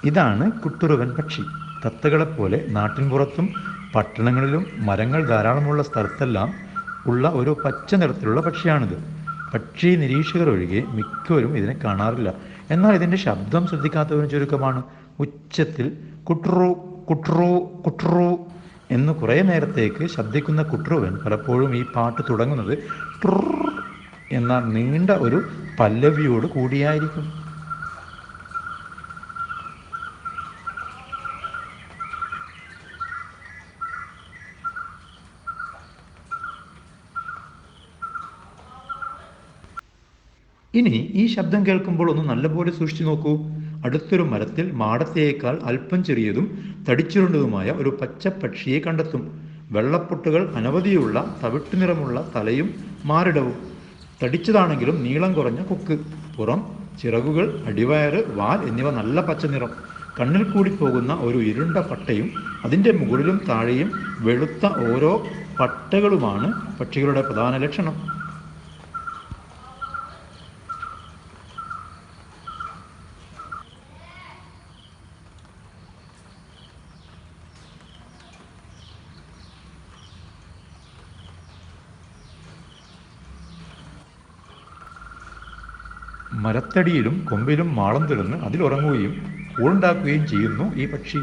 ഇതാണ് കുട്ടുറുവൻ പക്ഷി. തത്തകളെപ്പോലെ നാട്ടിൻപുറത്തും പട്ടണങ്ങളിലും മരങ്ങൾ ധാരാളമുള്ള സ്ഥലത്തെല്ലാം ഉള്ള ഒരു പച്ച നിറത്തിലുള്ള പക്ഷിയാണിത്. പക്ഷി നിരീക്ഷകർ ഒഴികെ മിക്കവരും ഇതിനെ കാണാറില്ല. എന്നാൽ ഇതിൻ്റെ ശബ്ദം ശ്രദ്ധിക്കാത്തവരും ചുരുക്കമാണ്. ഉച്ചത്തിൽ കുട്രു കുട്രു കുട്രു എന്ന് കുറേ നേരത്തേക്ക് ശബ്ദിക്കുന്ന കുട്ടുറുവൻ പലപ്പോഴും ഈ പാട്ട് തുടങ്ങുന്നത് ട്രർ എന്ന നീണ്ട ഒരു പല്ലവിയോട് കൂടിയായിരിക്കും. ഇനി ഈ ശബ്ദം കേൾക്കുമ്പോൾ ഒന്ന് നല്ലപോലെ സൂക്ഷിച്ചു നോക്കൂ. അടുത്തൊരു മരത്തിൽ മാടത്തേക്കാൾ അല്പം ചെറിയതും തടിച്ചുരുണ്ടതുമായ ഒരു പച്ചപ്പക്ഷിയെ കണ്ടെത്തും. വെള്ളപ്പൊട്ടുകൾ അനവധിയുള്ള തവിട്ടു നിറമുള്ള തലയും മാറിടവും, തടിച്ചതാണെങ്കിലും നീളം കുറഞ്ഞ കൊക്ക്, പുറം, ചിറകുകൾ, അടിവയറ്, വാൽ എന്നിവ നല്ല പച്ച നിറം, കണ്ണിൽ കൂടി പോകുന്ന ഒരു ഇരുണ്ട പട്ടയും അതിൻ്റെ മുകളിലും താഴെയും വെളുത്ത ഓരോ പട്ടകളുമാണ് പക്ഷികളുടെ പ്രധാന ലക്ഷണം. മരത്തടിയിലും കൊമ്പിലും മാളം തുറന്ന് അതിലുറങ്ങുകയും കൂടുണ്ടാക്കുകയും ചെയ്യുന്നു ഈ പക്ഷി.